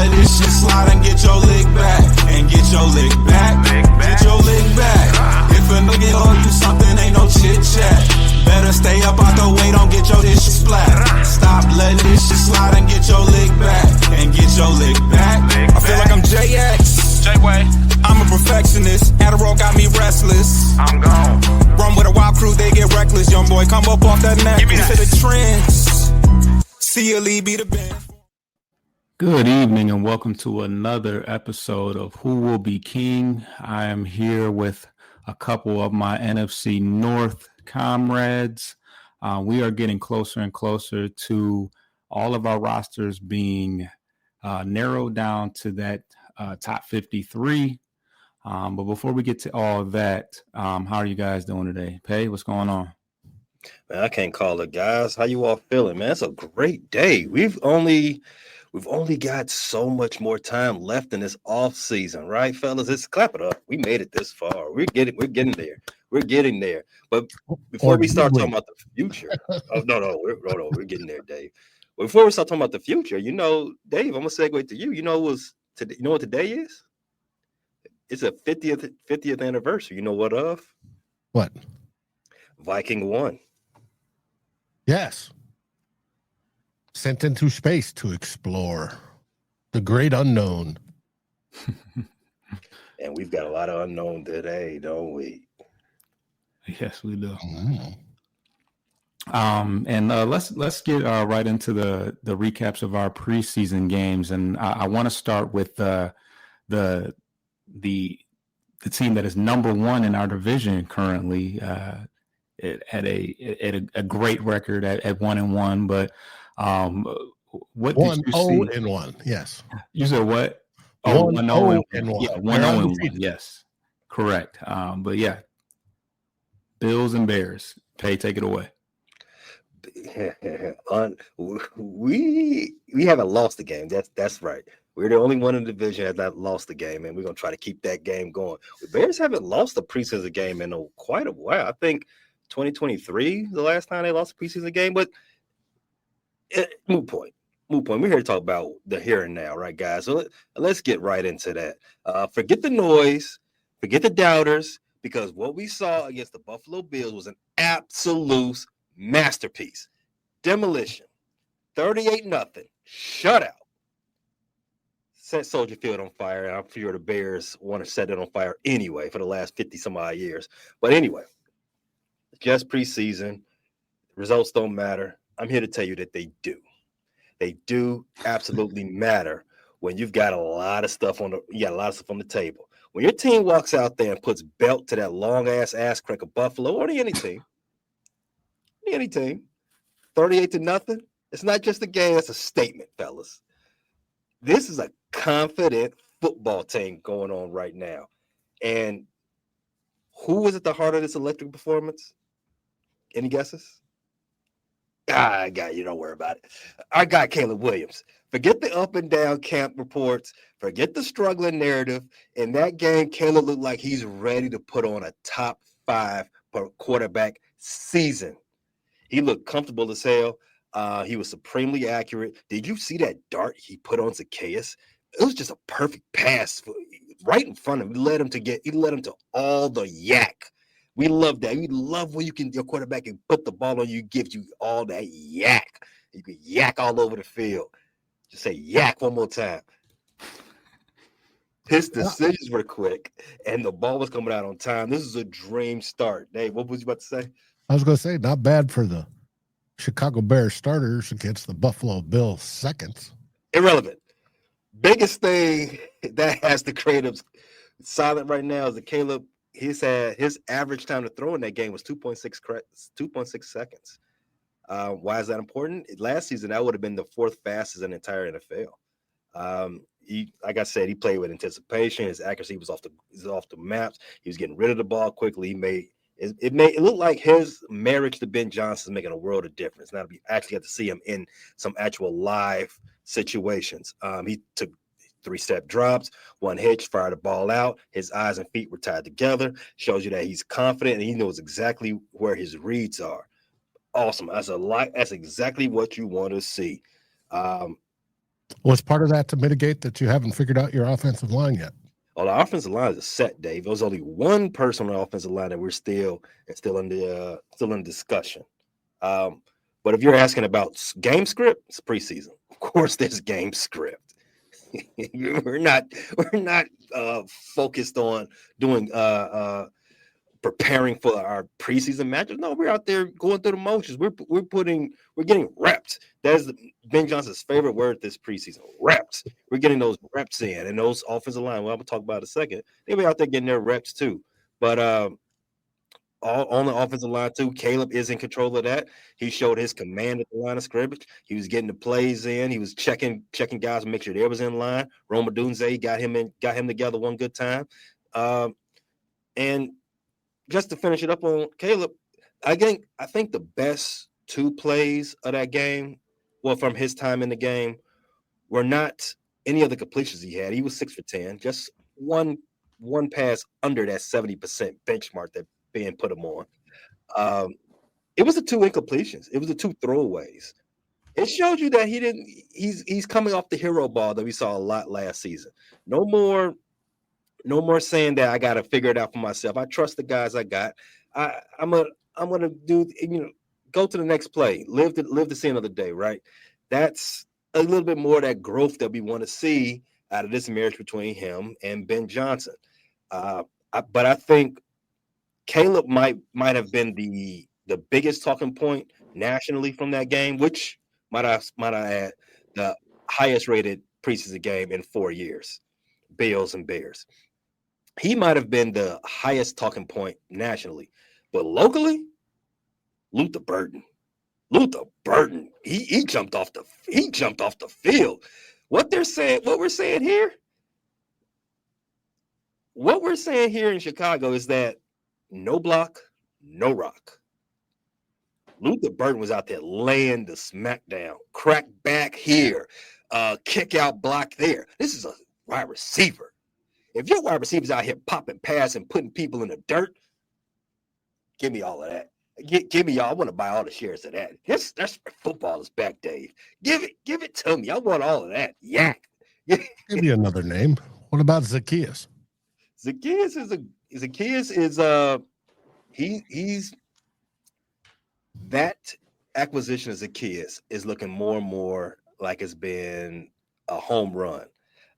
let this shit slide and get your lick back. And get your lick back. Get your lick back. If a nigga owe you something, ain't no chit chat. Better stay up out the way, don't get your shit splat. Stop letting this shit slide and get your lick back. And get your lick back. I feel like I'm JX. Midway. I'm a perfectionist. Adderall got me restless. I'm gone. Run with a wild crew, they get reckless. Young boy, come up off that neck. Give me that. To the trends. See a lead, be the band. Good evening and welcome to another episode of Who Will Be King. I am here with a couple of my NFC North comrades. We are getting closer and closer to all of our rosters being narrowed down to that top 53. But before we get to all of that, how are you guys doing today? Pay, what's going on? Man, I can't call it, guys. How you all feeling, man? It's a great day. We've only got so much more time left in this off season, right, fellas? Let's clap it up. We made it this far. We're getting there. We're getting there. But before we start talking about the future, we're getting there, Dave. But before we start talking about the future, Dave, I'm gonna segue to you. You know what today is? It's a 50th anniversary. You know what of? What? Viking 1. Yes. Sent into space to explore the great unknown. And we've got a lot of unknown today, don't we? Yes, we do. Mm. And let's get right into the recaps of our preseason games, and I want to start with the team that is number one in our division currently. It had a great record at 1-1, but what did you see? 1-0-1, yes. You said what? 1-0-1. Yeah, 1-0-1. Yes, correct. But yeah, Bills and Bears. Pay, take it away. We haven't lost the game. That's right. We're the only one in the division that has not lost the game, and we're gonna try to keep that game going. The Bears haven't lost a preseason game in quite a while. I think 2023 the last time they lost a preseason game, but moot point. We're here to talk about the here and now, right, guys? So let's get right into that. Forget the noise, forget the doubters, because what we saw against the Buffalo Bills was an absolute masterpiece. Demolition. 38-0. Shutout. Set Soldier Field on fire, and I'm sure the Bears want to set it on fire anyway for the last 50 some odd years. But anyway, just preseason. Results don't matter. I'm here to tell you that they do. They do absolutely matter when you've got a lot of stuff on the table. When your team walks out there and puts belt to that long ass crack of Buffalo or any team, 38-0. It's not just a game, it's a statement, fellas. This is a confident football team going on right now. And who was at the heart of this electric performance? Any guesses? Don't worry about it. Our guy, Caleb Williams. Forget the up and down camp reports. Forget the struggling narrative. In that game, Caleb looked like he's ready to put on a top 5 per quarterback season. He looked comfortable as hell. He was supremely accurate. Did you see that dart he put on Zacchaeus? It was just a perfect pass right in front of him. He led him to all the yak. We love that. We love when your quarterback can put the ball on you, gives you all that yak. You can yak all over the field. Just say yak one more time. His decisions were quick, and the ball was coming out on time. This is a dream start. Dave, what was you about to say? I was going to say, not bad for the Chicago Bears starters against the Buffalo Bills seconds. Irrelevant. Biggest thing that has the creatives silent right now is that Caleb, his average time to throw in that game was 2.6 seconds. Why is that important? Last season, that would have been the 4th fastest in the entire NFL. Like I said, he played with anticipation. His accuracy was off the maps. He was getting rid of the ball quickly. It looked like his marriage to Ben Johnson is making a world of difference. Now we actually got to see him in some actual live situations. He took 3-step drops, 1 hitch, fired the ball out. His eyes and feet were tied together. Shows you that he's confident and he knows exactly where his reads are. Awesome. That's exactly what you want to see. Was part of that to mitigate that you haven't figured out your offensive line yet? Well, the offensive line is set, Dave. There's only one person on the offensive line that we're still in discussion. But if you're asking about game script, it's preseason. Of course, there's game script. we're not focused on doing preparing for our preseason matches. No, we're out there going through the motions. We're getting reps. That's Ben Johnson's favorite word this preseason. Reps. We're getting those reps in, and those offensive line. Well, I'm gonna talk about it in a second. They'll be out there getting their reps too. But on the offensive line too, Caleb is in control of that. He showed his command at the line of scrimmage. He was getting the plays in. He was checking guys to make sure they was in line. Roma Dunze got him together one good time. And just to finish it up on Caleb, I think the best two plays of that game, well, from his time in the game, were not any of the completions he had. He was 6 for 10, just one pass under that 70% benchmark that Ben put him on. It was the two incompletions. It was the two throwaways. It showed you that he's coming off the hero ball that we saw a lot last season. No more saying that I got to figure it out for myself. I trust the guys I got. I'm gonna do, go to the next play, live to see another day, right? That's a little bit more of that growth that we want to see out of this marriage between him and Ben Johnson. But I think Caleb might have been the biggest talking point nationally from that game, which might I add, the highest rated preseason game in 4 years, Bills and Bears. He might have been the highest talking point nationally, but locally, Luther Burden, he jumped off the field. What we're saying here in Chicago is that no block, no rock. Luther Burden was out there laying the smackdown, crack back here, kick out block there. This is a wide receiver. If your wide receiver's out here popping pass and putting people in the dirt, give me all of that. Give me y'all. I want to buy all the shares of that. That's football is back, Dave. Give it to me. I want all of that. Yak. Give me another name. What about Zacchaeus? Zacchaeus is he's that acquisition of Zacchaeus is looking more and more like it's been a home run.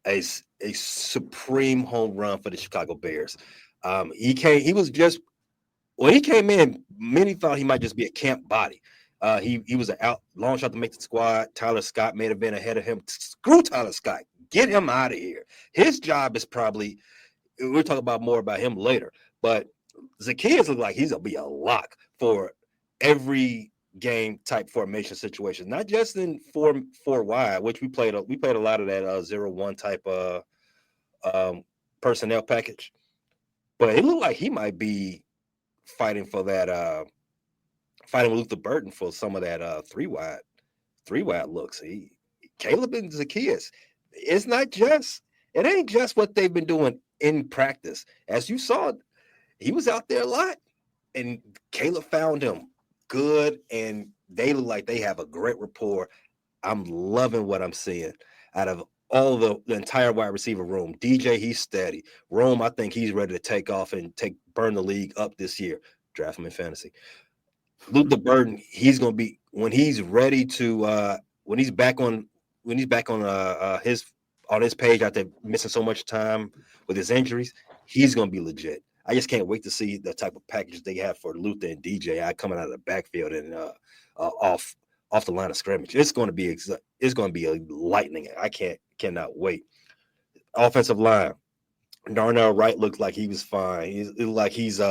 A supreme home run for the Chicago Bears. He came in, many thought he might just be a camp body. He was a long shot to make the squad. Tyler Scott may have been ahead of him. Screw Tyler Scott. Get him out of here. His job is probably, we'll talk about more about him later, but Zacchaeus looks like he's going to be a lock for every game type formation situation, not just in 4 wide, which we played a lot of that 0-1 type personnel package, but it looked like he might be fighting for that fighting with Luther Burden for some of that 3 wide looks. Caleb and Zacchaeus, it ain't just what they've been doing in practice. As you saw, he was out there a lot, and Caleb found him good, and they look like they have a great rapport. I'm loving what I'm seeing out of all the entire wide receiver room. DJ, he's steady. Rome, I think he's ready to take off and burn the league up this year. Draft him in fantasy. Luther Burden, he's going to be, when he's ready to when he's back on his page after missing so much time with his injuries, he's going to be legit. I just can't wait to see the type of package they have for Luther and DJ coming out of the backfield and off the line of scrimmage. It's going to be a lightning. I cannot wait. Offensive line, Darnell Wright looked like he was fine. It looked like he's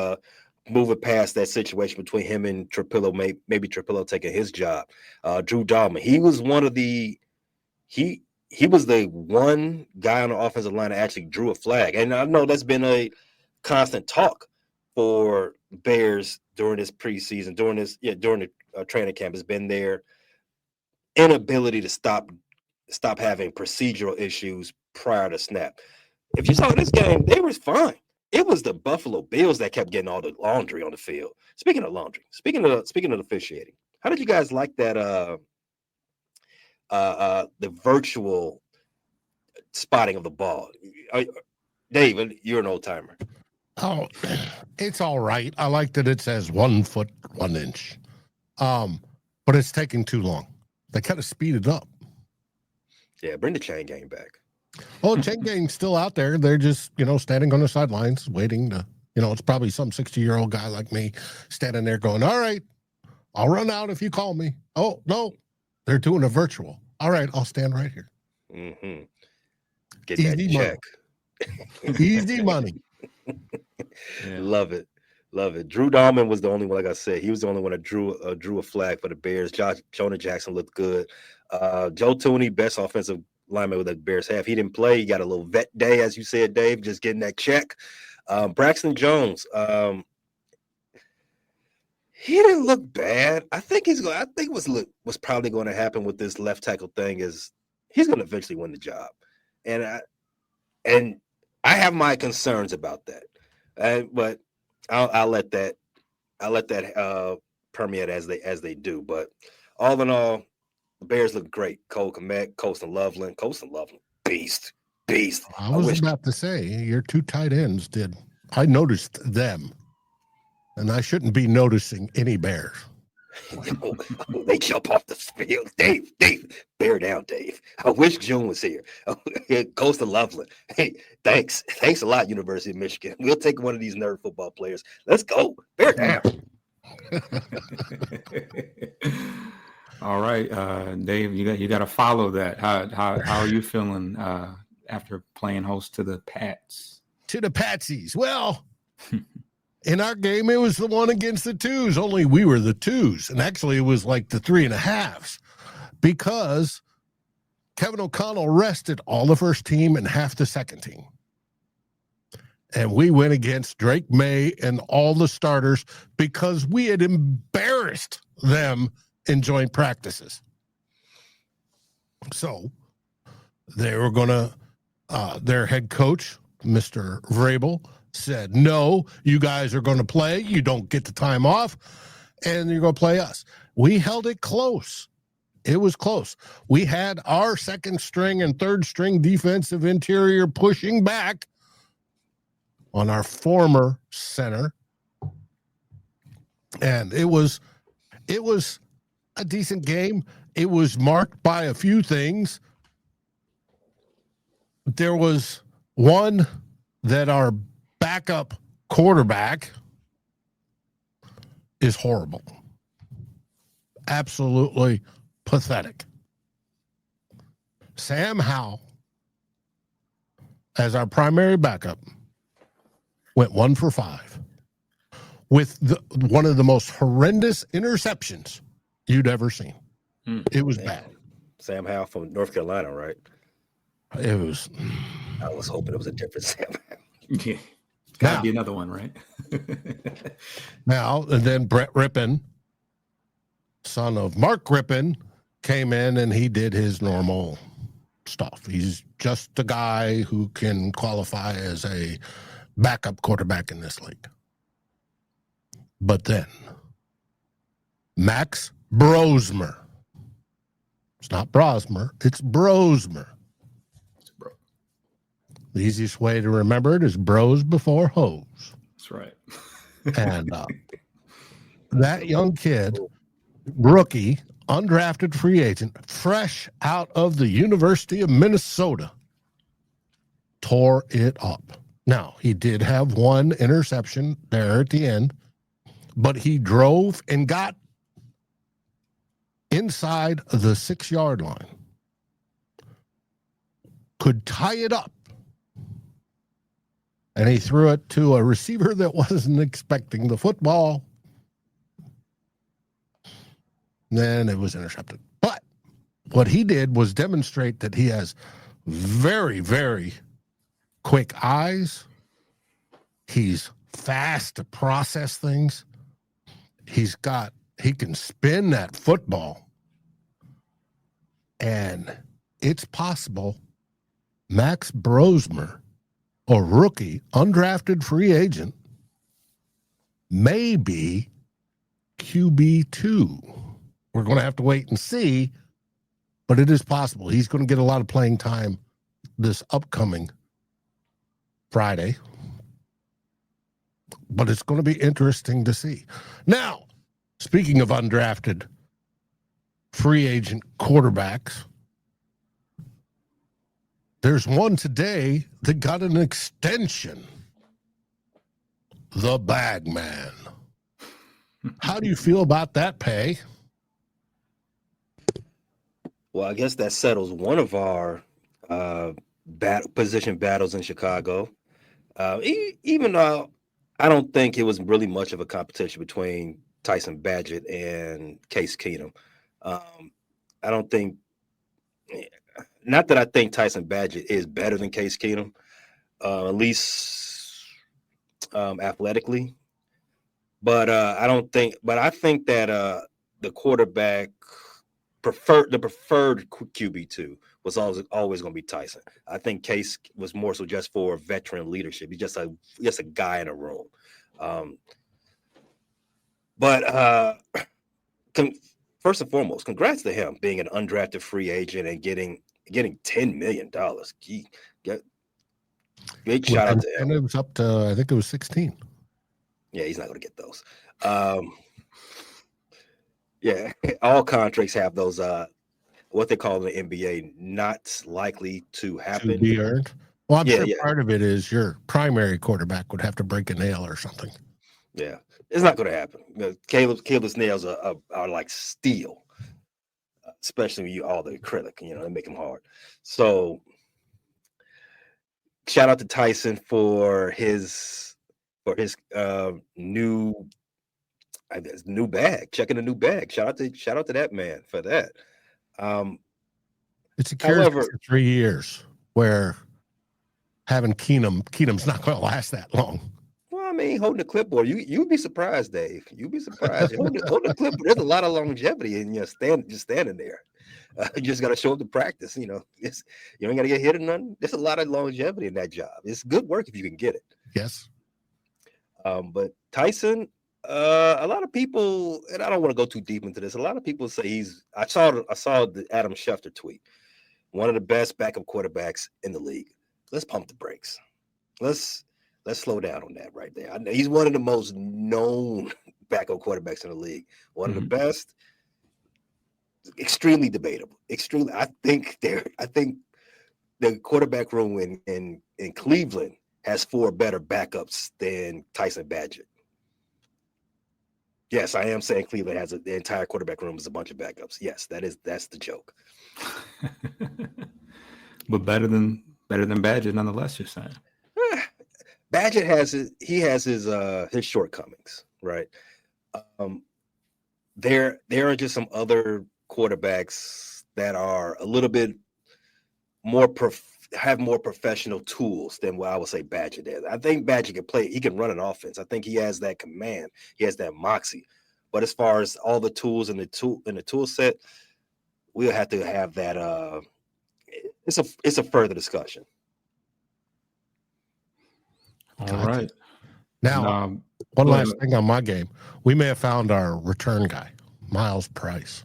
moving past that situation between him and Trapillo. Maybe Trapillo taking his job. Drew Dahlman, he was the one guy on the offensive line that actually drew a flag, and I know that's been a constant talk for Bears during this preseason, during the training camp, has been their inability to stop having procedural issues prior to snap. If you saw this game, they was fine. It was the Buffalo Bills that kept getting all the laundry on the field. Speaking of laundry, speaking of officiating, how did you guys like that the virtual spotting of the ball. David, you're an old timer. Oh, it's all right. I like that it says 1 foot 1 inch. But it's taking too long. They kind of speed it up. Yeah, bring the chain game back. Oh, chain gang's still out there. They're just, standing on the sidelines waiting to, it's probably some 60-year-old guy like me standing there going, all right, I'll run out if you call me. Oh, no, they're doing a virtual. All right, I'll stand right here. Mm-hmm. Get Easy that check. Easy money. Yeah. Love it. Drew Dahlman was the only one, like I said, he was the only one that drew a flag for the Bears. Jonah Jackson looked good. Joe Tooney, best offensive lineman with the Bears have. He didn't play. He got a little vet day, as you said, Dave, just getting that check. Braxton Jones, he didn't look bad. I think what's probably going to happen with this left tackle thing is he's going to eventually win the job. And I have my concerns about that. But I'll let that permeate as they do. But all in all, the Bears look great. Cole Kmet, Colston Loveland, beast. I was about to say your 2 tight ends did. I noticed them, and I shouldn't be noticing any Bears. They jump off the field. Dave, bear down, Dave. I wish June was here. Colston Loveland. Hey, thanks a lot, University of Michigan. We'll take one of these nerd football players. Let's go. Bear down. All right, Dave, you got to follow that. How are you feeling after playing host to the Pats? To the Patsies. Well, in our game, it was the 1 against the 2s. Only we were the 2s, and actually, it was like the 3.5s because Kevin O'Connell rested all the first team and half the second team. And we went against Drake May and all the starters because we had embarrassed them in joint practices. So they were going to, their head coach, Mr. Vrabel, said, no, you guys are going to play. You don't get the time off, and you're going to play us. We held it close. It was close. We had our second string and third string defensive interior pushing back on our former center. And it was a decent game. It was marked by a few things. There was one that our backup quarterback is horrible. Absolutely pathetic. Sam Howell, as our primary backup, went 1 for 5 with one of the most horrendous interceptions you'd ever seen. It was bad. Sam Howell from North Carolina, right? It was. I was hoping it was a different Sam Howell. Yeah. It's got to be another one, right? Now, and then Brett Rippon, son of Mark Rippon, came in and he did his normal stuff. He's just a guy who can qualify as a backup quarterback in this league. But then, Max Brosmer. It's not Brosmer, it's Brosmer. The easiest way to remember it is bros before hoes. That's right. And that young kid, rookie, undrafted free agent, fresh out of the University of Minnesota, tore it up. Now, he did have one interception there at the end, but he drove and got inside the 6-yard line. Could tie it up. And he threw it to a receiver that wasn't expecting the football. Then it was intercepted. But what he did was demonstrate that he has very, very quick eyes. He's fast to process things. He can spin that football. And it's possible Max Brosmer, a rookie, undrafted free agent, may be QB2. We're going to have to wait and see, but it is possible. He's going to get a lot of playing time this upcoming Friday. But it's going to be interesting to see. Now, speaking of undrafted free agent quarterbacks, there's one today that got an extension. The Bag Man. How do you feel about that, Pay? Well, I guess that settles one of our position battles in Chicago. Even though I don't think it was really much of a competition between Tyson Badgett and Case Keenum. I don't think, not that I think Tyson Badgett is better than Case Keenum, at least athletically. But I think that the quarterback preferred QB2 was always going to be Tyson. I think Case was more so just for veteran leadership. He's just a guy in a room. First and foremost, congrats to him being an undrafted free agent and getting $10 million. Big shout out to him. And it was up to, I think it was 16. Yeah, he's not going to get those. Yeah, all contracts have those, what they call in the NBA, not likely to happen. To be earned. Well, I'm sure part of it is your primary quarterback would have to break a nail or something. Yeah, it's not going to happen. Caleb's nails are like steel, especially when you all the acrylic. They make them hard. So, shout out to Tyson for his new bag, checking a new bag. Shout out to that man for that. It's a cure for 3 years where having Keenum's not going to last that long. Well, I mean, holding the clipboard, you'd be surprised, Dave. You'd be surprised. Holding the clipboard, there's a lot of longevity in just standing there. You just got to show up to practice. You ain't got to get hit or nothing. There's a lot of longevity in that job. It's good work if you can get it. Yes. But Tyson, a lot of people, and I don't want to go too deep into this. A lot of people say I saw the Adam Schefter tweet, one of the best backup quarterbacks in the league. Let's pump the brakes. Let's slow down on that right there. He's one of the most known backup quarterbacks in the league. One of the best. Extremely debatable. Extremely. I think the quarterback room in Cleveland has 4 better backups than Tyson Badgett. Yes, I am saying Cleveland has the entire quarterback room is a bunch of backups. Yes, that's the joke. But better than Badgett, nonetheless. You're saying Badgett has his shortcomings, right? There are just some other quarterbacks that are a little bit more have more professional tools than what I would say Badgett is. I think Badgett can play. He can run an offense. I think he has that command. He has that moxie. But as far as all the tools in the tool set, we'll have to have that. It's a further discussion. All right. Now, one last thing on my game. We may have found our return guy, Miles Price.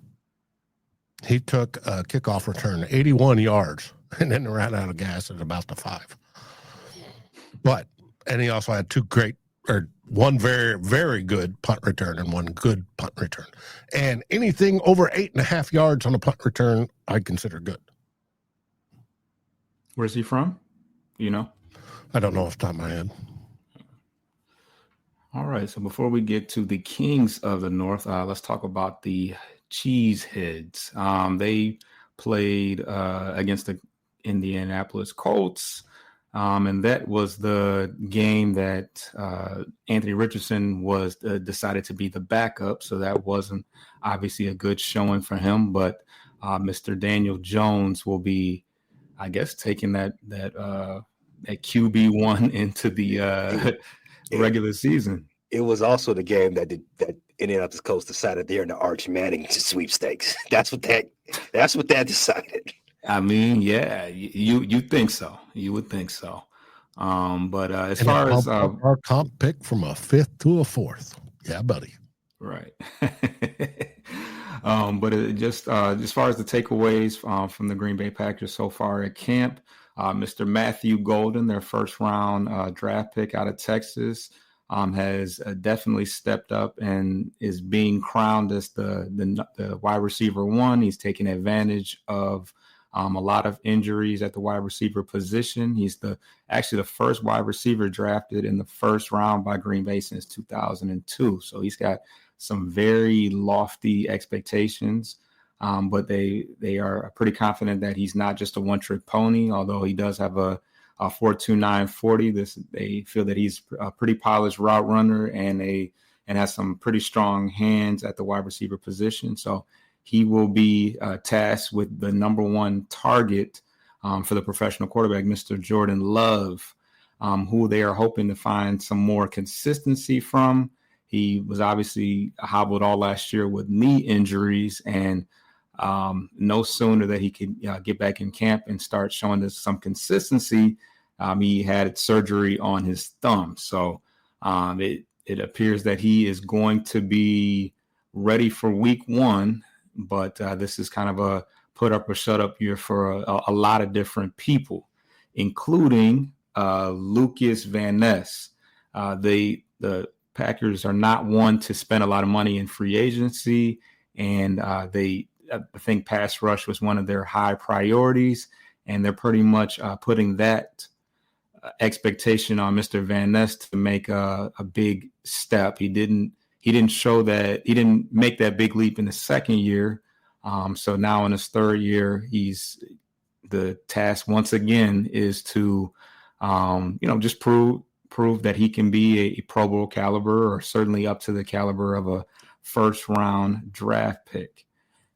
He took a kickoff return, 81 yards, and then ran out of gas at about the 5. And he also had one very, very good punt return and one good punt return. And anything over 8.5 yards on a punt return, I consider good. Where's he from? I don't know off the top of my head. All right. So before we get to the Kings of the North, let's talk about the Cheeseheads. They played against the Indianapolis Colts, and that was the game that Anthony Richardson was decided to be the backup. So that wasn't obviously a good showing for him. But Mr. Daniel Jones will be, I guess, taking that QB1 into the regular season. It was also the game that Indianapolis Colts decided they're in the Arch Manning sweepstakes. That's what that decided. I mean, yeah, you think so? You would think so. But as far as our comp pick from a 5th to a 4th, yeah, buddy. Right. But just as far as the takeaways from the Green Bay Packers so far at camp, Mr. Matthew Golden, their first round draft pick out of Texas, has definitely stepped up and is being crowned as the wide receiver one. He's taking advantage of a lot of injuries at the wide receiver position. He's actually the first wide receiver drafted in the first round by Green Bay since 2002. So he's got some very lofty expectations, but they are pretty confident that he's not just a one-trick pony, although he does have a 4.29 40. They feel that he's a pretty polished route runner and has some pretty strong hands at the wide receiver position. So he will be tasked with the number one target for the professional quarterback, Mr. Jordan Love, who they are hoping to find some more consistency from. He was obviously hobbled all last year with knee injuries, and no sooner that he could get back in camp and start showing us some consistency, he had surgery on his thumb. So it appears that he is going to be ready for week one, but this is kind of a put up or shut up year for a lot of different people, including Lucas Van Ness. The Packers are not one to spend a lot of money in free agency, and I think pass rush was one of their high priorities, and they're pretty much putting that expectation on Mr. Van Ness to make a big step. He didn't show that, he didn't make that big leap in the second year. So now in his third year, the task once again is to just prove that he can be a Pro Bowl caliber, or certainly up to the caliber of a first round draft pick.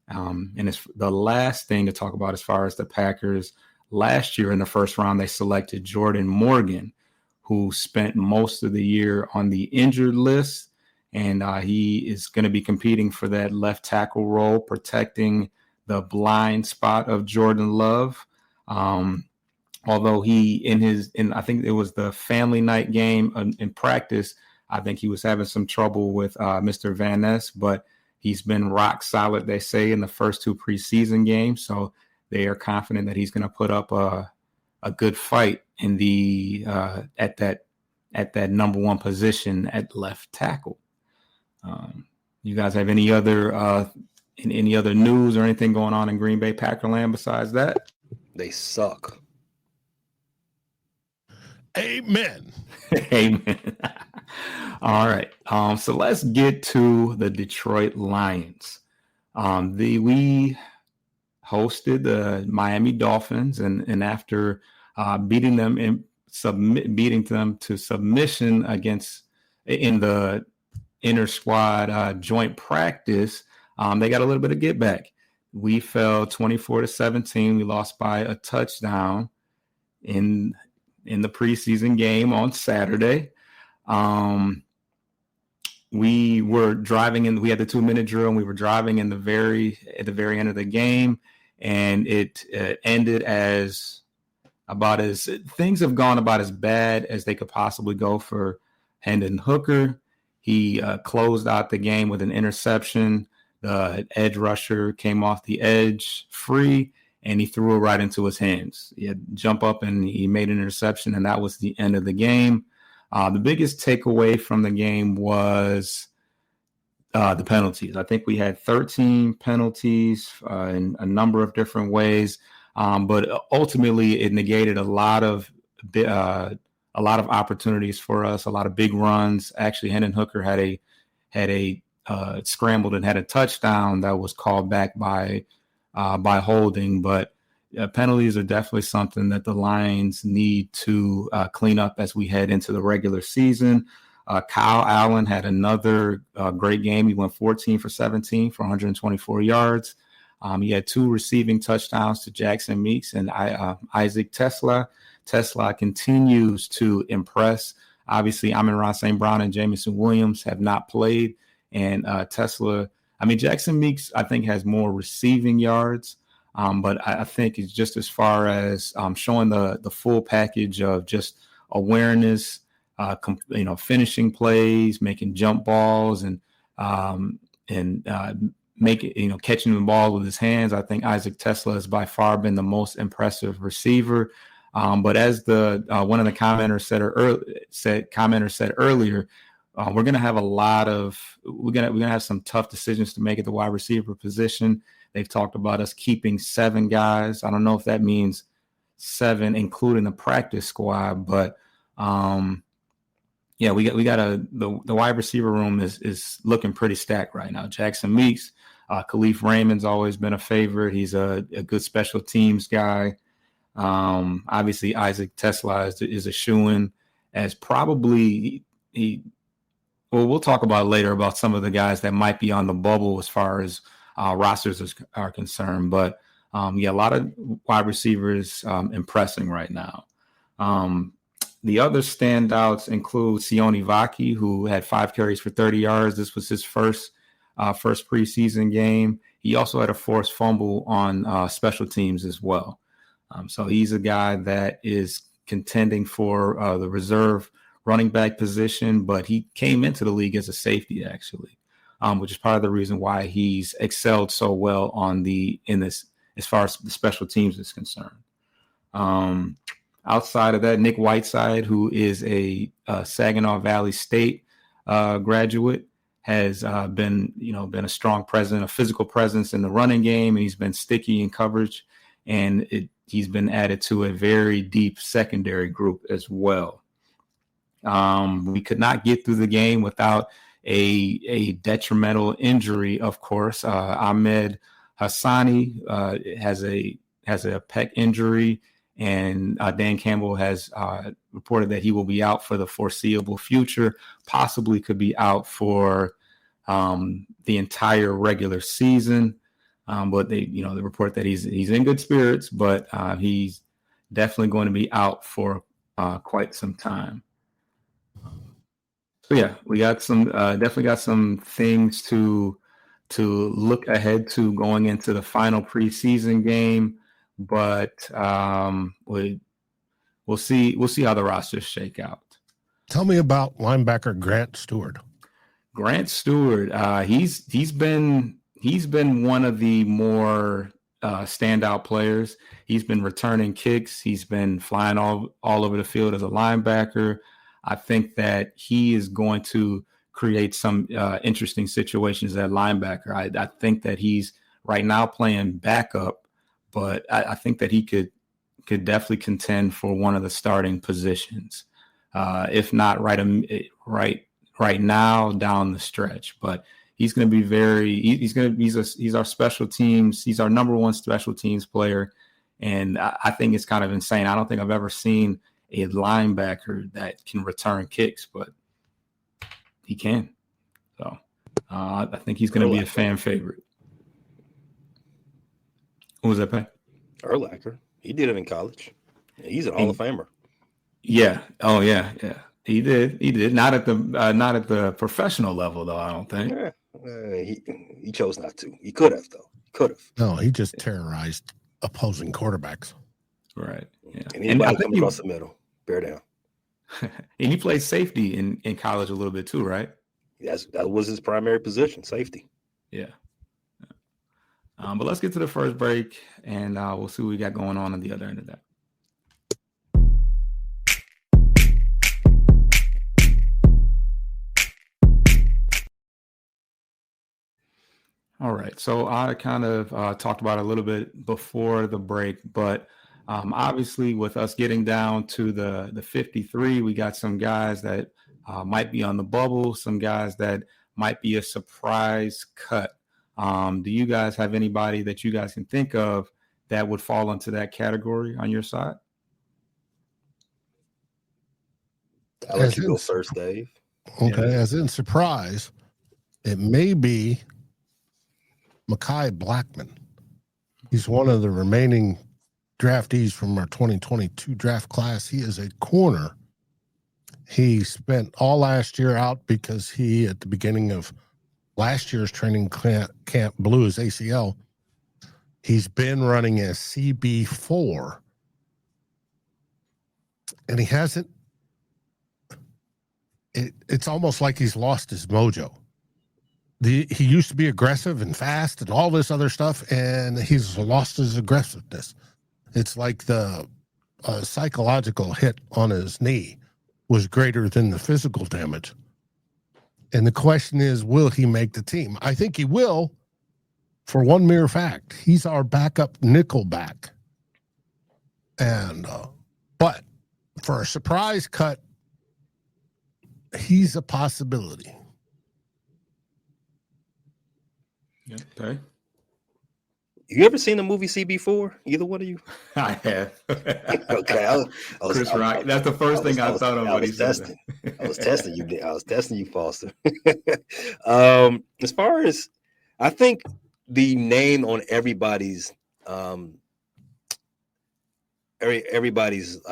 And it's the last thing to talk about as far as the Packers. Last year in the first round, they selected Jordan Morgan, who spent most of the year on the injured list. And he is going to be competing for that left tackle role, protecting the blind spot of Jordan Love. Although he, I think it was the family night game in practice, I think he was having some trouble with Mr. Van Ness, but he's been rock solid, they say, in the first two preseason games. So they are confident that he's going to put up a good fight in at that number one position at left tackle. You guys have any other news or anything going on in Green Bay Packerland besides that? They suck. Amen. Amen. All right. So let's get to the Detroit Lions. We hosted the Miami Dolphins, and after beating them to submission in the inter squad joint practice, they got a little bit of get back. We fell 24-17. We lost by a touchdown in the preseason game on Saturday. We were driving in. We had the 2-minute drill, and we were driving at the very end of the game, and it ended things have gone about as bad as they could possibly go for Hendon Hooker. He closed out the game with an interception. The edge rusher came off the edge free, and he threw it right into his hands. He had to jump up, and he made an interception, and that was the end of the game. The biggest takeaway from the game was the penalties. I think we had 13 penalties in a number of different ways, but ultimately it negated a lot of opportunities for us, a lot of big runs. Actually, Hendon Hooker had a scrambled and had a touchdown that was called back by holding, but penalties are definitely something that the Lions need to clean up as we head into the regular season. Kyle Allen had another great game. He went 14 for 17 for 124 yards. He had 2 receiving touchdowns to Jackson Meeks and Isaac Tesla. Tesla continues to impress. Obviously, Amon-Ra St. Brown and Jamison Williams have not played. And Jackson Meeks, I think, has more receiving yards. But I think it's just as far as showing the full package of just awareness, finishing plays, making jump balls, and catching the ball with his hands. I think Isaac Tesla has by far been the most impressive receiver. But as the one of the commenters said earlier, we're going to have we're going to have some tough decisions to make at the wide receiver position. They've talked about us keeping 7 guys. I don't know if that means 7, including the practice squad, but yeah, the wide receiver room is looking pretty stacked right now. Jackson Meeks, Khalif Raymond's always been a favorite. He's a good special teams guy. Obviously, Isaac Tesla is a shoo-in as probably we'll talk about later about some of the guys that might be on the bubble as far as rosters are concerned. But a lot of wide receivers impressing right now. The other standouts include Sione Vaki, who had 5 carries for 30 yards. This was his first preseason game. He also had a forced fumble on special teams as well. So he's a guy that is contending for the reserve running back position, but he came into the league as a safety actually, which is part of the reason why he's excelled so well as far as the special teams is concerned. Outside of that, Nick Whiteside, who is a Saginaw Valley State graduate, has been a strong presence, a physical presence in the running game, and he's been sticky in coverage, and he's been added to a very deep secondary group as well. We could not get through the game without a detrimental injury, of course. Ahmed Hassani has a pec injury, and Dan Campbell has reported that he will be out for the foreseeable future, possibly could be out for the entire regular season. But they report that he's in good spirits, but he's definitely going to be out for quite some time. So yeah, we got definitely got some things to look ahead to going into the final preseason game. But we'll see how the rosters shake out. Tell me about linebacker Grant Stewart. Grant Stewart, he's been one of the more standout players. He's been returning kicks. He's been flying all over the field as a linebacker. I think that he is going to create some interesting situations at linebacker. I think that he's right now playing backup, but I think that he could definitely contend for one of the starting positions, if not right now down the stretch. But he's going to be he's our special teams. He's our number one special teams player, and I think it's kind of insane. I don't think I've ever seen a linebacker that can return kicks, but he can. So I think he's going to be a fan favorite. Who was that, Pat? Urlacher. He did it in college. He's an Hall of Famer. Yeah. Oh, yeah. Yeah. He did. Not at the professional level, though, I don't think. Yeah. He chose not to. He could have, though. No, he just terrorized opposing quarterbacks. Right. Yeah. And anybody come across the middle, bear down. And he played safety in college a little bit too, right? That was his primary position, safety. Yeah. But let's get to the first break, and we'll see what we got going on the other end of that. All right. So I kind of talked about it a little bit before the break, but obviously with us getting down to the 53, we got some guys that might be on the bubble, some guys that might be a surprise cut. Do you guys have anybody that you guys can think of that would fall into that category on your side? I'll let you go first, Dave. Okay, yeah. As in surprise, it may be Mekhi Blackman. He's one of the remaining draftees from our 2022 draft class. He is a corner. He spent all last year out because he, at the beginning of last year's training camp, blew his ACL. He's been running as CB4, and he hasn't. It's almost like he's lost his mojo. he used to be aggressive and fast and all this other stuff, and he's lost his aggressiveness. It's like the psychological hit on his knee was greater than the physical damage. And the question is, will he make the team? I think he will, for one mere fact. He's our backup nickel back. And but for a surprise cut, he's a possibility. Yeah, okay. You ever seen the movie CB4? Either one of you? I have. Okay, I was Chris Rock. That's the first thing I thought of when he said that. I was testing you. I was testing you, Foster. As far as I think the name on everybody's I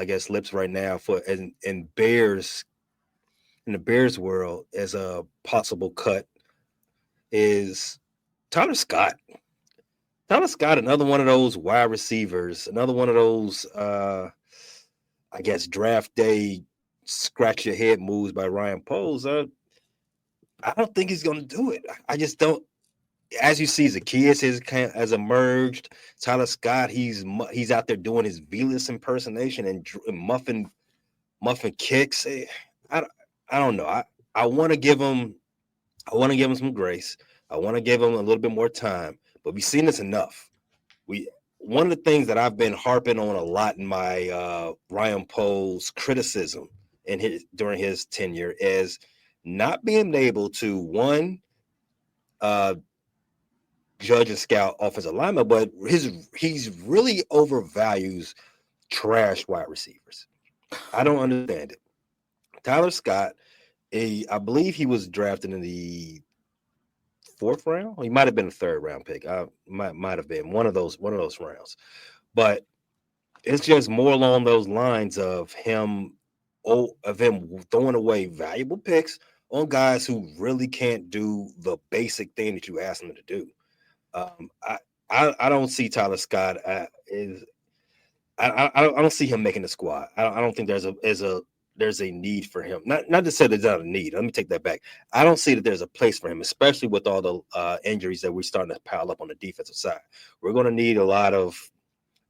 guess lips right now for in Bears, in the Bears world, as a possible cut is Tyler Scott. Tyler Scott, another one of those wide receivers, another one of those I guess draft day scratch your head moves by Ryan Poles. I don't think he's going to do it. I just don't. As you see, Zacchaeus has emerged. Tyler Scott, he's out there doing his Velas impersonation and muffin kicks. I don't know. I want to give him some grace. I want to give him a little bit more time. But we've seen this enough. One of the things that I've been harping on a lot in my Ryan Poles criticism during his tenure is not being able to judge and scout offensive linemen, but he's really overvalues trash wide receivers. I don't understand it. Tyler Scott, I believe he was drafted in the 4th round. He might have been a 3rd round pick. Might have been one of those rounds. But it's just more along those lines of him throwing away valuable picks on guys who really can't do the basic thing that you ask them to do. I don't see Tyler Scott I don't see him making the squad. I don't think there's a need for him. Not to say there's not a need. Let me take that back. I don't see that there's a place for him, especially with all the injuries that we're starting to pile up on the defensive side. We're going to need a lot of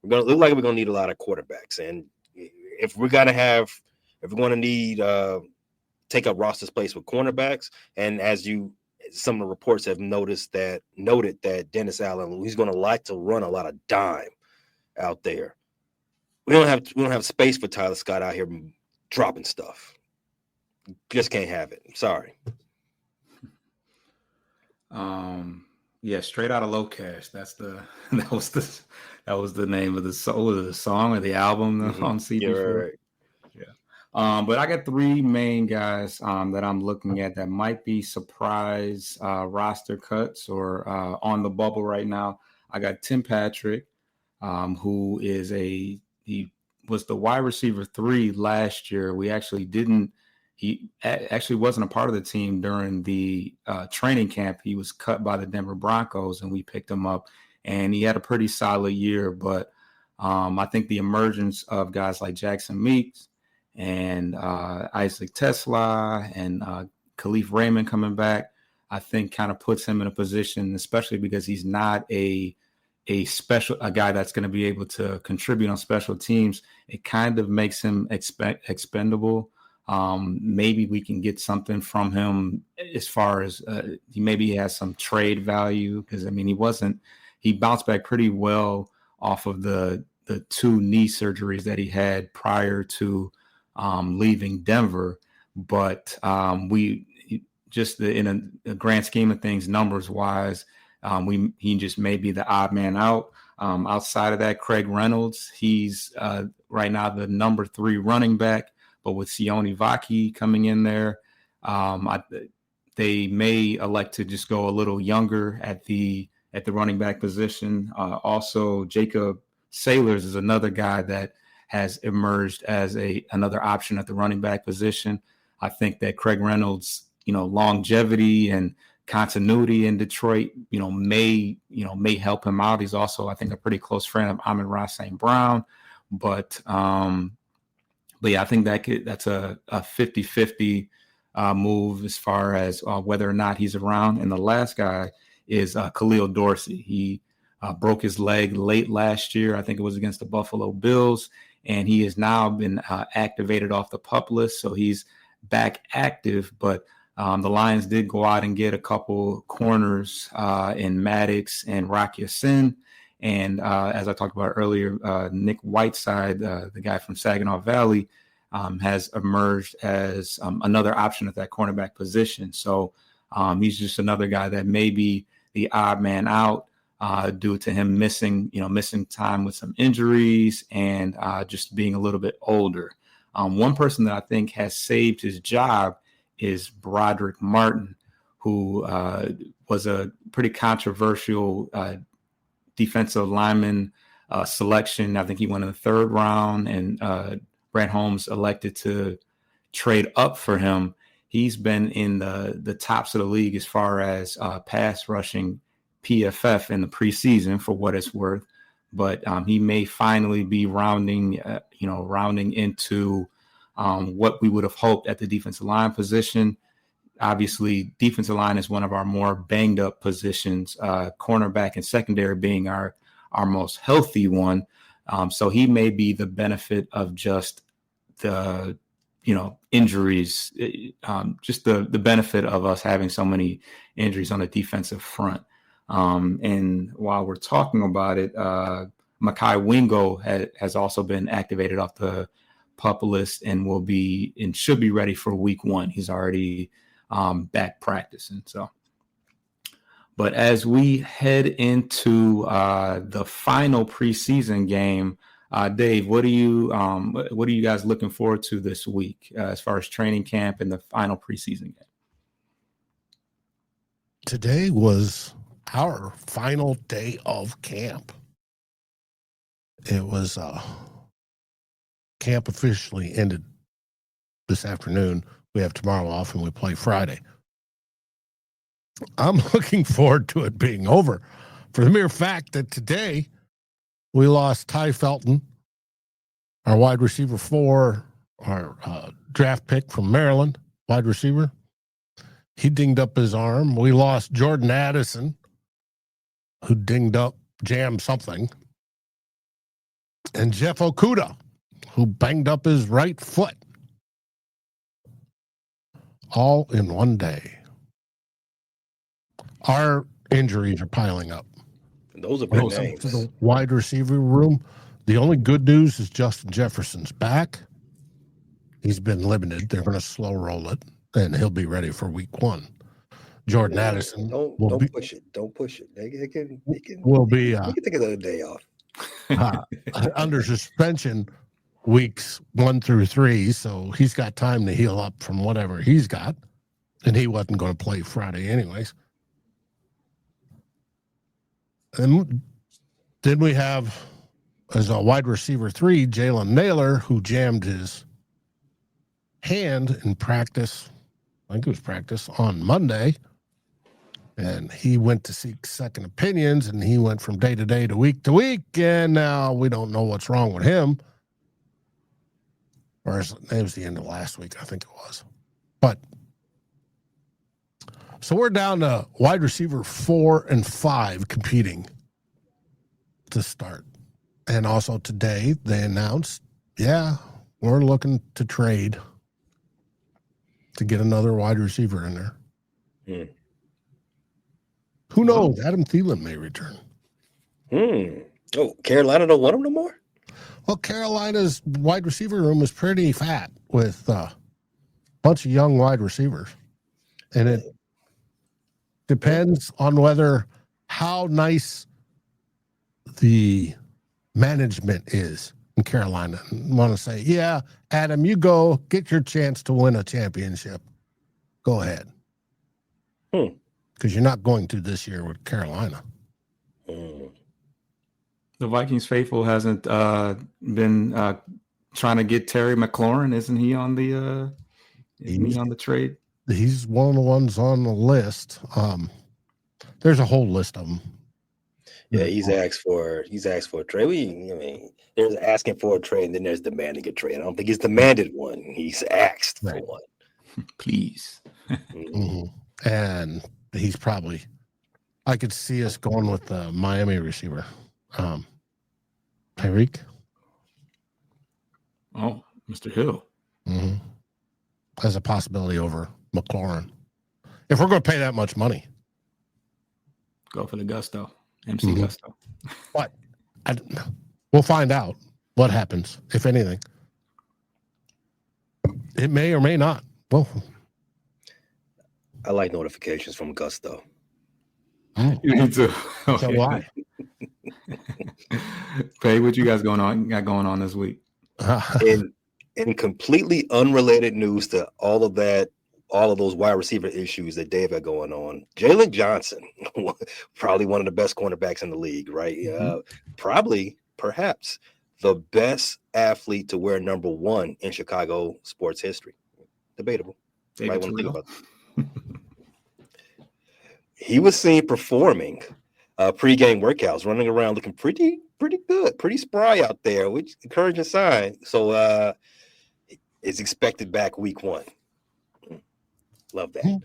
quarterbacks, and if we're going to need take up roster space with cornerbacks, and some of the reports have noted that Dennis Allen, he's going to like to run a lot of dime out there. We don't have space for Tyler Scott out here dropping stuff. Just can't have it. Sorry. Yeah, straight out of Low Cash. That was the name of the song or the album on CB4. Yeah, right. Yeah. But I got 3 main guys that I'm looking at that might be surprise roster cuts or on the bubble right now. I got Tim Patrick, who is he was the wide receiver 3 last year. He actually wasn't a part of the team during the training camp. He was cut by the Denver Broncos, and we picked him up, and he had a pretty solid year. But I think the emergence of guys like Jackson Meeks and Isaac Tesla and Khalif Raymond coming back, I think kind of puts him in a position, especially because he's not a guy that's going to be able to contribute on special teams. It kind of makes him expendable. Maybe we can get something from him as far as he has some trade value, because I mean he bounced back pretty well off of the 2 knee surgeries that he had prior to leaving Denver. But in a grand scheme of things, numbers wise, he just may be the odd man out. Outside of that, Craig Reynolds, he's right now the number 3 running back, but with Sione Vaki coming in there, they may elect to just go a little younger at the running back position. Also, Jacob Sailors is another guy that has emerged as another option at the running back position. I think that Craig Reynolds, longevity and continuity in Detroit, may help him out. He's also, I think, a pretty close friend of Amon-Ra St. Brown. But yeah, I think that's a 50-50 move as far as whether or not he's around. And the last guy is Khalil Dorsey. He broke his leg late last year. I think it was against the Buffalo Bills. And he has now been activated off the PUP list. So he's back active. But the Lions did go out and get a couple corners in Maddox and Rock Ya-Sin. And as I talked about earlier, Nick Whiteside, the guy from Saginaw Valley, has emerged as another option at that cornerback position. So he's just another guy that may be the odd man out due to him missing time with some injuries and just being a little bit older. One person that I think has saved his job is Broderick Martin, who was a pretty controversial defensive lineman selection. I think he went in the 3rd round, and Brad Holmes elected to trade up for him. He's been in the tops of the league as far as pass rushing PFF in the preseason, for what it's worth. But he may finally be rounding into what we would have hoped at the defensive line position. Obviously, defensive line is one of our more banged up positions, cornerback and secondary being our most healthy one. So he may be the benefit of just the, injuries, just the benefit of us having so many injuries on the defensive front. And while we're talking about it, Mekhi Wingo has also been activated off the PUP list and should be ready for week 1. He's already back practicing. So, but as we head into the final preseason game, Dave, what are you guys looking forward to this week as far as training camp and the final preseason game? Today was our final day of camp. It was camp officially ended this afternoon. We have tomorrow off and we play Friday. I'm looking forward to it being over for the mere fact that today we lost Ty Felton, our wide receiver 4, our draft pick from Maryland, wide receiver. He dinged up his arm. We lost Jordan Addison, who jammed something. And Jeff Okuda, who banged up his right foot. All in one day. Our injuries are piling up. Those are big names. To the wide receiver room, the only good news is Justin Jefferson's back. He's been limited. They're going to slow roll it, and he'll be ready for week 1. Jordan Addison. Don't push it. Don't push it. They can take another day off. Under suspension weeks 1 through 3, so he's got time to heal up from whatever he's got, and he wasn't going to play Friday anyways. And then we have, as a wide receiver 3, Jalen Naylor, who jammed his hand in practice. I think it was practice on Monday. And he went to seek second opinions, and he went from day to day to week, and now we don't know what's wrong with him. Or it was the end of last week, I think it was. But so we're down to wide receiver 4 and 5 competing to start. And also today they announced, we're looking to trade to get another wide receiver in there. Hmm. Who knows? Adam Thielen may return. Oh, Carolina don't want him no more? Well, Carolina's wide receiver room is pretty fat with a bunch of young wide receivers. And it depends on how nice the management is in Carolina. I want to say, Adam, you go get your chance to win a championship. Go ahead. Because you're not going to this year with Carolina. The Vikings faithful hasn't been trying to get Terry McLaurin. Isn't he on the trade? He's one of the ones on the list. There's a whole list of them. Yeah, he's asked for a trade. There's asking for a trade, and then there's demanding a trade. I don't think he's demanded one. He's asked for one. Please. Mm-hmm. And he's probably, I could see us going with the Miami receiver, Tyreek. Oh, Mr. Hill. Mm-hmm. As a possibility over McLaurin. If we're going to pay that much money. Go for the gusto. MC Gusto. But we'll find out what happens, if anything. It may or may not. Well, I like notifications from Gusto. Me too. Okay. So why? Pay, what you guys got going on this week? In completely unrelated news to all of those wide receiver issues that Dave had going on, Jalen Johnson, probably one of the best cornerbacks in the league, right? Perhaps the best athlete to wear number 1 in Chicago sports history. Debatable. Might want to think about that. He was seen performing pre-game workouts, running around looking pretty good, pretty spry out there, which encouraging sign. So is expected back week 1. Love that.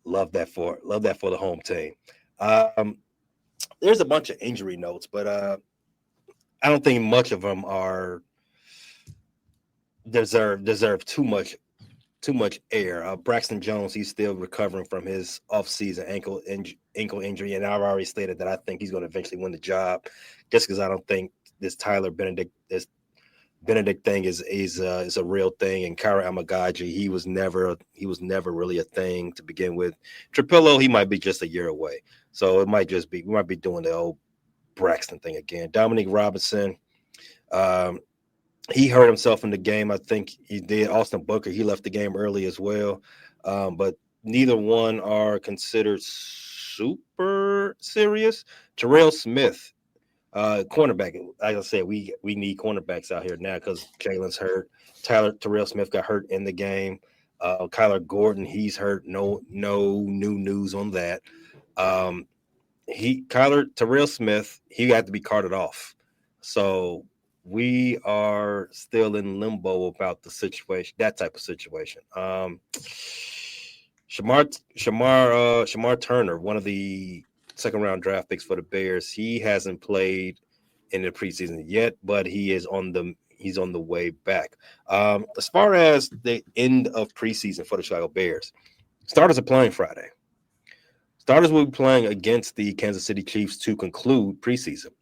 Love that for the home team. There's a bunch of injury notes, but I don't think much of them are deserve too much air. Braxton Jones, he's still recovering from his off-season ankle injury, and I've already stated that I think he's going to eventually win the job, just because I don't think this Tyler Benedict thing is a real thing. And Kyra Amagaji, he was never really a thing to begin with. Trapillo, he might be just a year away, so we might be doing the old Braxton thing again. Dominique Robinson, he hurt himself in the game. I think he did. Austin Booker, he left the game early as well. But neither one are considered super serious. Terrell Smith, cornerback. Like I said, we need cornerbacks out here now because Jalen's hurt. Terrell Smith got hurt in the game. Kyler Gordon, he's hurt. No new news on that. Terrell Smith, he had to be carted off. So we are still in limbo about the situation, that type of situation. Shamar Turner, one of the second-round draft picks for the Bears, he hasn't played in the preseason yet, but he's on the way back. As far as the end of preseason for the Chicago Bears, starters are playing Friday. Starters will be playing against the Kansas City Chiefs to conclude preseason.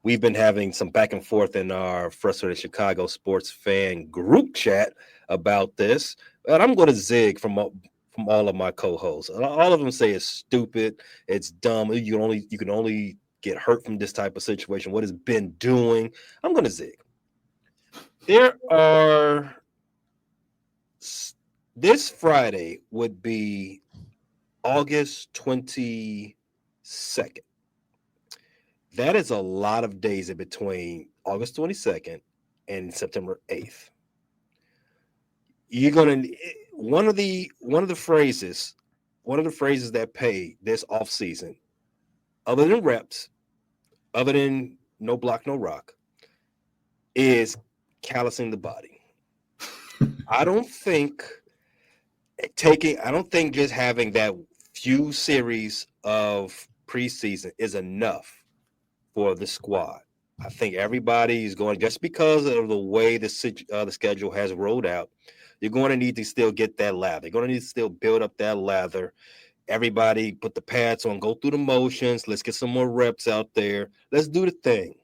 We've been having some back and forth in our Frustrated Chicago sports fan group chat about this, but I'm going to zig from all of my co-hosts. All of them say it's stupid, it's dumb. You can only get hurt from this type of situation. What has Ben doing? I'm going to zig. This Friday would be August 22nd. That is a lot of days in between August 22nd and September 8th. You're gonna one of the phrases that pay this off season, other than reps, other than no block, no rock, is callousing the body. I don't think just having that few series of preseason is enough for the squad. I think everybody is going, just because of the way the schedule has rolled out, you're going to need to still get that lather. You're going to need to still build up that lather. Everybody put the pads on, go through the motions. Let's get some more reps out there. Let's do the thing.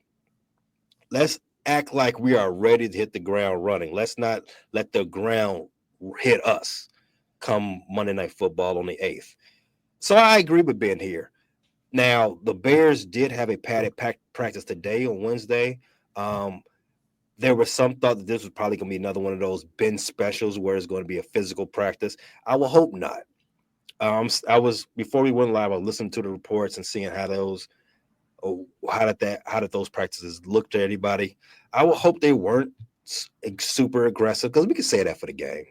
Let's act like we are ready to hit the ground running. Let's not let the ground hit us come Monday Night Football on the 8th. So I agree with Ben here. Now, the Bears did have a padded practice today on Wednesday. There was some thought that this was probably going to be another one of those Ben specials where it's going to be a physical practice. I will hope not. Before we went live, I was listening to the reports and seeing how did those practices look to anybody. I will hope they weren't super aggressive, because we can say that for the game.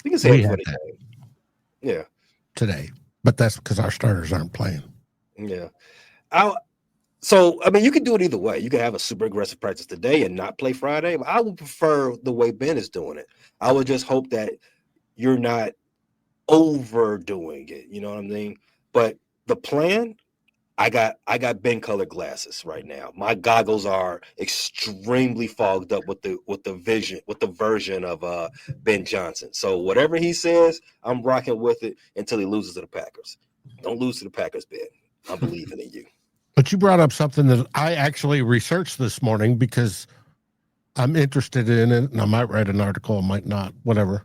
We can say it for the game. Yeah. Today, but that's because our starters aren't playing. Yeah. So, I mean, you can do it either way. You can have a super aggressive practice today and not play Friday. I would prefer the way Ben is doing it. I would just hope that you're not overdoing it. You know what I mean? But the plan, I got Ben colored glasses right now. My goggles are extremely fogged up with the version of Ben Johnson. So whatever he says, I'm rocking with it until he loses to the Packers. Don't lose to the Packers, Ben. I'm believing in you. But you brought up something that I actually researched this morning because I'm interested in it, and I might write an article, I might not, whatever.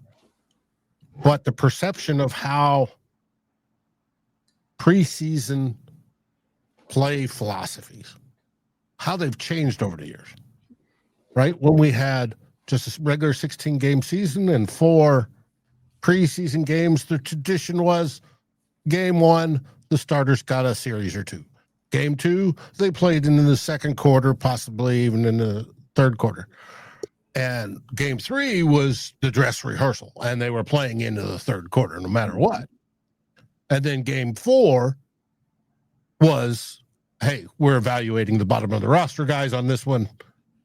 But the perception of how preseason play philosophies, how they've changed over the years, right? When we had just a regular 16-game season and 4 preseason games, the tradition was game 1, the starters got a series or 2. Game 2, they played in the second quarter, possibly even in the third quarter. And game 3 was the dress rehearsal, and they were playing into the third quarter no matter what. And then game 4 was, hey, we're evaluating the bottom of the roster guys on this one.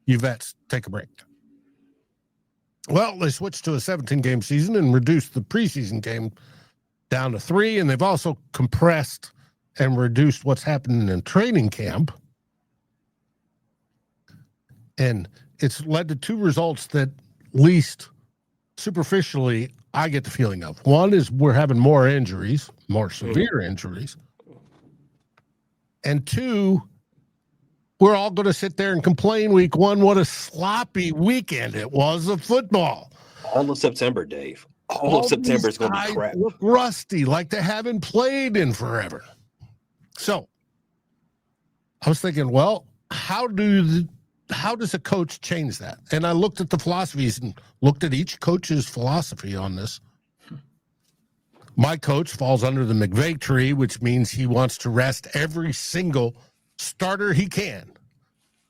You vets, take a break. Well, they switched to a 17-game season and reduced the preseason game down to 3, and they've also compressed and reduced what's happening in training camp. And it's led to 2 results that, at least superficially, I get the feeling of. One is we're having more injuries, more severe injuries. And 2, we're all going to sit there and complain week 1 what a sloppy weekend it was of football. All of September, Dave. All of September is going to be crap. Look rusty, like they haven't played in forever. So I was thinking, well, how does a coach change that? And I looked at the philosophies and looked at each coach's philosophy on this. My coach falls under the McVay tree, which means he wants to rest every single starter he can.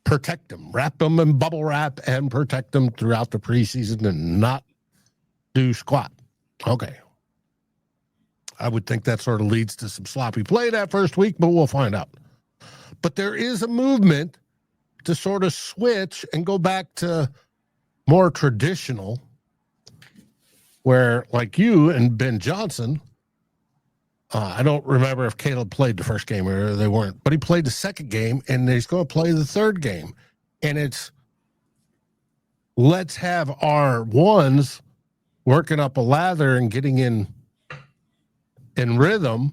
Protect them, wrap them in bubble wrap, and protect them throughout the preseason and not do squat. Okay. I would think that sort of leads to some sloppy play that first week, but we'll find out. But there is a movement to sort of switch and go back to more traditional, where like you and Ben Johnson, I don't remember if Caleb played the first game or they weren't, but he played the second game and he's going to play the third game. And it's, let's have our ones working up a lather and getting in rhythm.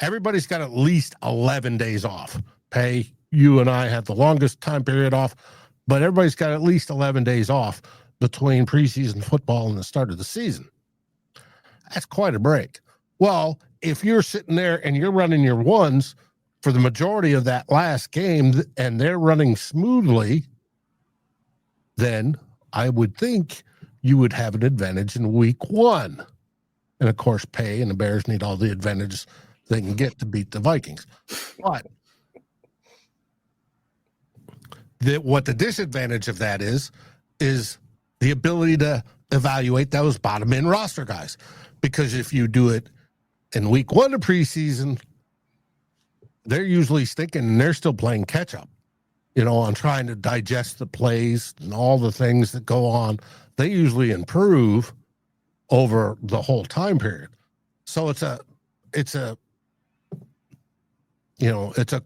Everybody's got at least 11 days off. Pay, you and I have the longest time period off, but everybody's got at least 11 days off between preseason football and the start of the season. That's quite a break. Well, if you're sitting there and you're running your ones for the majority of that last game and they're running smoothly, then I would think you would have an advantage in week 1. And of course, Pay and the Bears need all the advantages they can get to beat the Vikings. But what the disadvantage of that is the ability to evaluate those bottom end roster guys. Because if you do it in week 1 of preseason, they're usually stinking and they're still playing catch up, on trying to digest the plays and all the things that go on. They usually improve over the whole time period. So it's a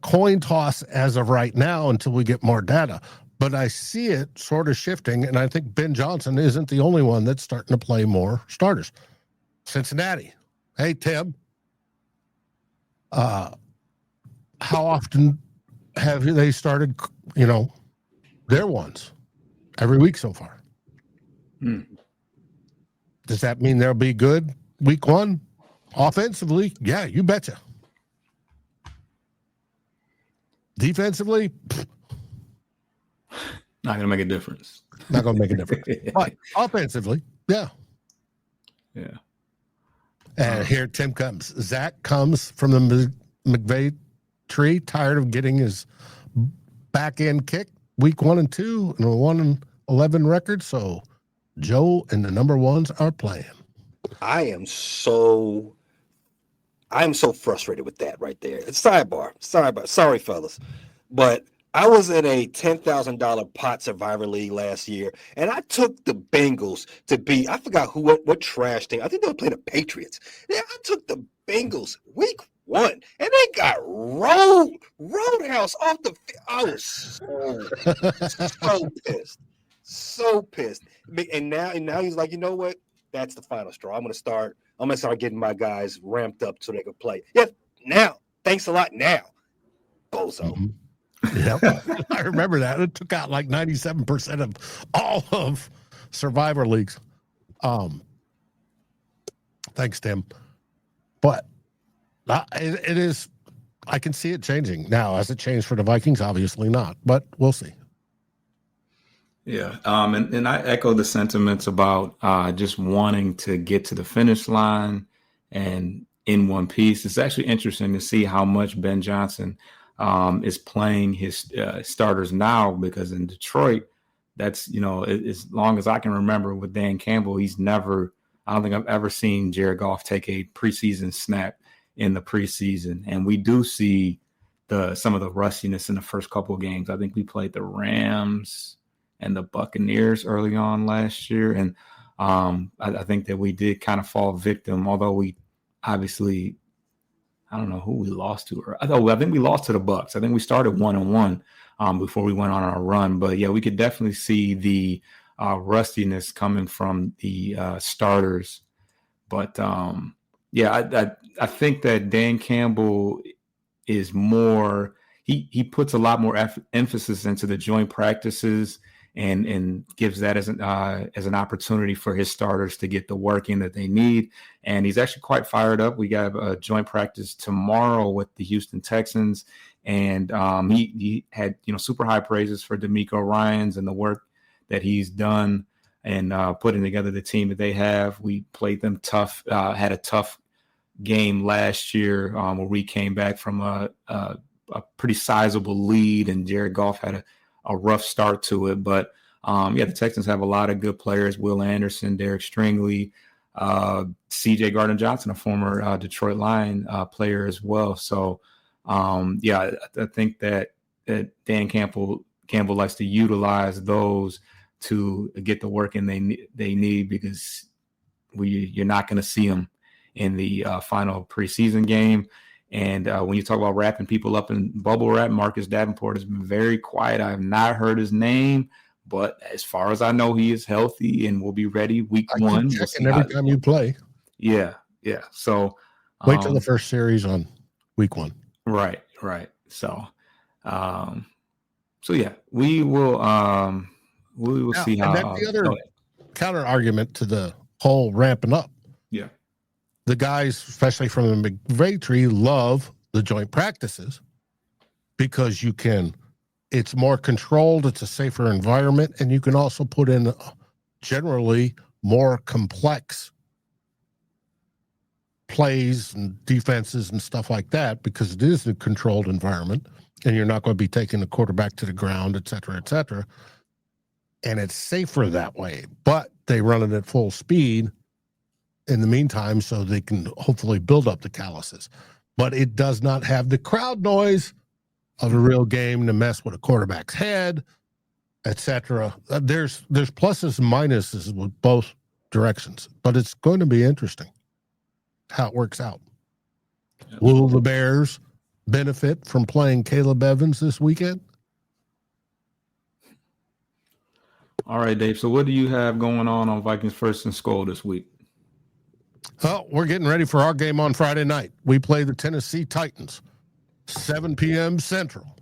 coin toss as of right now until we get more data. But I see it sort of shifting, and I think Ben Johnson isn't the only one that's starting to play more starters. Cincinnati. Hey, Tim. How often have they started, their ones? Every week so far. Does that mean they'll be good week 1? Offensively, yeah, you betcha. Defensively, Not going to make a difference. not going to make a difference. But offensively, yeah. Yeah. And here Tim comes. Zach comes from the McVay tree, tired of getting his back end kicked week 1 and 2 and a 1-11 record. So Joe and the number 1s are playing. I am so I'm so frustrated with that right there. Sidebar. Sorry, fellas. But I was in a $10,000 pot survivor league last year, and I took the Bengals to beat, I forgot what trash team. I think they were playing the Patriots. Yeah, I took the Bengals week 1, and they got roadhouse off the field. I was so pissed. So pissed. And now he's like, you know what? That's the final straw. I'm gonna start getting my guys ramped up so they can play. Yeah, now. Thanks a lot now. Bozo. Mm-hmm. Yeah, I remember that. It took out like 97% of all of survivor leagues. Thanks, Tim. But it is, I can see it changing. Now, has it changed for the Vikings? Obviously not, but we'll see. Yeah. And I echo the sentiments about just wanting to get to the finish line and in one piece. It's actually interesting to see how much Ben Johnson is playing his starters now, because in Detroit, that's, as long as I can remember with Dan Campbell, I don't think I've ever seen Jared Goff take a preseason snap in the preseason. And we do see some of the rustiness in the first couple of games. I think we played the Rams and the Buccaneers early on last year. And I think that we did kind of fall victim, although we obviously, I don't know who we lost to. I think we lost to the Bucs. I think we started 1-1 before we went on our run. But yeah, we could definitely see the rustiness coming from the starters. But yeah, I think that Dan Campbell is more. He puts a lot more emphasis into the joint practices and gives that as an opportunity for his starters to get the work in that they need. And he's actually quite fired up. We got a joint practice tomorrow with the Houston Texans, and he had super high praises for D'Amico Ryans and the work that he's done and putting together the team that they have. We played them tough, had a tough game last year where we came back from a pretty sizable lead, and Jared Goff had a rough start to it. But the Texans have a lot of good players: Will Anderson, Derek Stringley, C.J. Gardner-Johnson, a former Detroit Lion player as well. So I think that Dan Campbell likes to utilize those to get the work in they need, because you're not going to see them in the final preseason game. And when you talk about wrapping people up in bubble wrap, Marcus Davenport has been very quiet. I have not heard his name, but as far as I know, he is healthy and will be ready week 1. Checking every time you play. Yeah. So wait till the first series on week 1. Right. So, yeah, we will see how. And that's the other counter argument to the whole ramping up. Yeah. The guys, especially from the McVay tree, love the joint practices because it's more controlled, it's a safer environment, and you can also put in generally more complex plays and defenses and stuff like that, because it is a controlled environment and you're not going to be taking the quarterback to the ground, et cetera, et cetera. And it's safer that way, but they run it at full speed in the meantime, so they can hopefully build up the calluses. But it does not have the crowd noise of a real game to mess with a quarterback's head, etc. There's pluses and minuses with both directions, but it's going to be interesting how it works out. Yeah. Will the Bears benefit from playing Caleb Evans this weekend? All right, Dave. So what do you have going on Vikings First and Skol this week? Well, we're getting ready for our game on Friday night. We play the Tennessee Titans, 7 p.m. Central,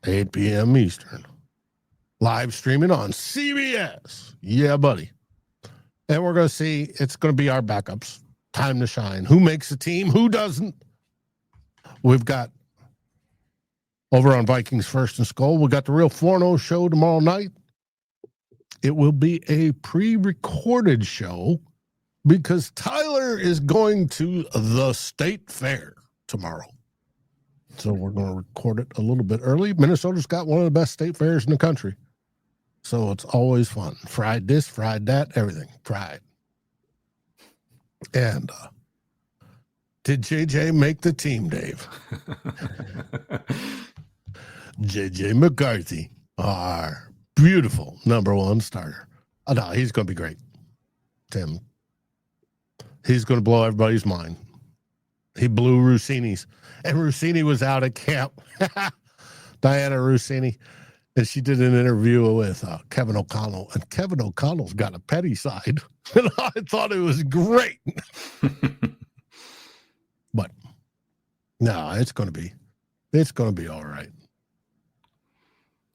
8 p.m. Eastern. Live streaming on CBS. Yeah, buddy. And we're going to see, it's going to be our backups. Time to shine. Who makes the team? Who doesn't? We've got, over on Vikings First and Skol, we got the Real Forno show tomorrow night. It will be a pre-recorded show because Tyler is going to the State Fair tomorrow. So we're going to record it a little bit early. Minnesota's got one of the best state fairs in the country. So it's always fun. Fried this, fried that, everything. Fried. And Did JJ make the team, Dave? JJ McCarthy, our beautiful number one starter. Oh, no, he's going to be great. Tim. He's going to blow everybody's mind. He blew Rossini's. And Rossini was out at camp. Diana Rossini. And she did an interview with Kevin O'Connell. And Kevin O'Connell's got a petty side. And I thought it was great. But no, it's going to be all right.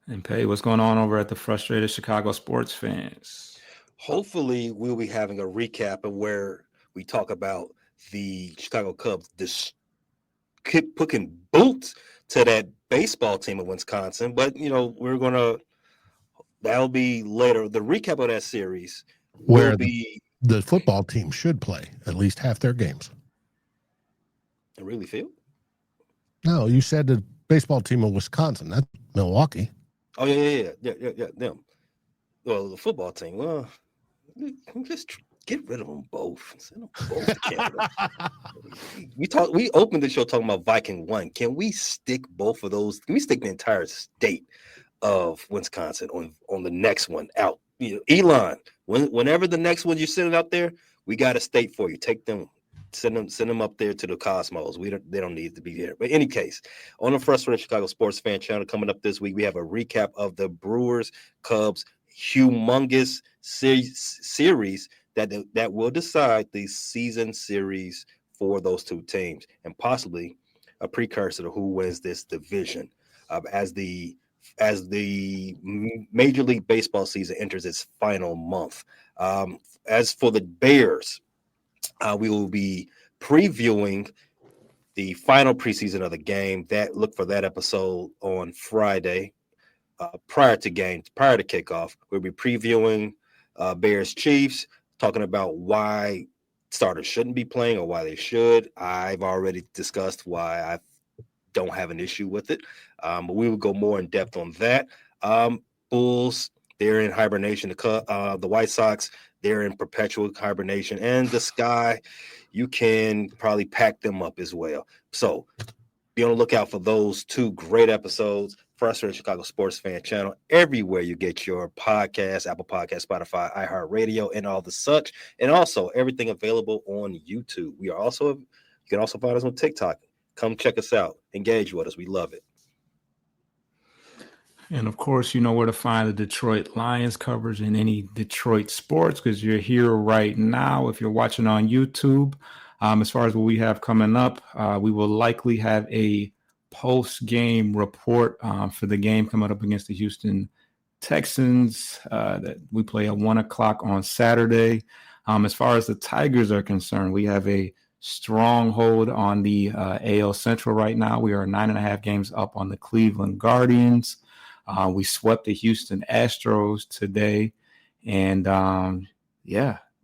And Pay, what's going on over at the Frustrated Chicago Sports Fans? Hopefully, we'll be having a recap of where we talk about the Chicago Cubs putting boots to that baseball team of Wisconsin. But, that'll be later. The recap of that series where will be the football team should play at least half their games. I really feel? No, you said the baseball team of Wisconsin. That's Milwaukee. Oh, yeah, them. Well, the football team, just get rid of them both. Send them both to Canada. We opened the show talking about Viking 1. Can we stick both of those? Can we stick the entire state of Wisconsin on the next one out? Elon, whenever the next one you're sending out there, we got a state for you. Take them. Send them up there to the cosmos. They don't need to be here. But in any case, on the Frustrated Chicago Sports Fan channel coming up this week, we have a recap of the Brewers Cubs humongous series that will decide the season series for those two teams and possibly a precursor to who wins this division as the Major League Baseball season enters its final month. As for the Bears, we will be previewing the final preseason of the game. Look for that episode on Friday, prior to kickoff. We'll be previewing Bears Chiefs, talking about why starters shouldn't be playing or why they should. I've already discussed why I don't have an issue with it, but we will go more in depth on that. Bulls, they're in hibernation. The White Sox, they're in perpetual hibernation. And the Sky, you can probably pack them up as well. So be on the lookout for those two great episodes. Frustrated Chicago Sports Fan channel, everywhere you get your podcasts, Apple Podcasts, Spotify, iHeartRadio, and all the such. And also everything available on YouTube. You can also find us on TikTok. Come check us out. Engage with us. We love it. And of course, you know where to find the Detroit Lions coverage in any Detroit sports because you're here right now. If you're watching on YouTube, as far as what we have coming up, we will likely have a post-game report for the game coming up against the Houston Texans that we play at 1:00 on Saturday. As far as the Tigers are concerned, we have a stronghold on the AL Central right now. We are 9.5 games up on the Cleveland Guardians. We swept the Houston Astros today. And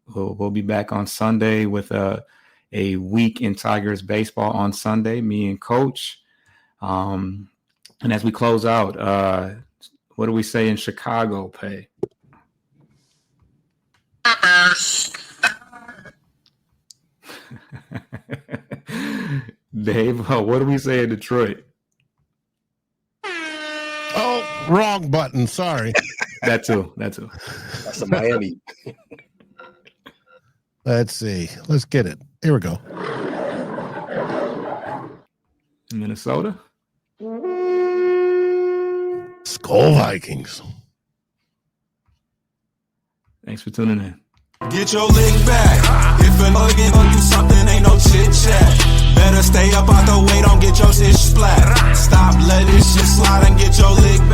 we'll be back on Sunday with a week in Tigers baseball on Sunday, me and Coach. And as we close out, what do we say in Chicago, Pay? Dave, what do we say in Detroit? Oh, wrong button. Sorry. That too. That's a Miami. Let's see. Let's get it. Here we go. Minnesota? Skol Vikings. Thanks for tuning in. Get your lick back. If a nugget on you something, ain't no chit chat. Better stay up out the way, don't get your shit splat. Stop letting shit slide and get your lick back.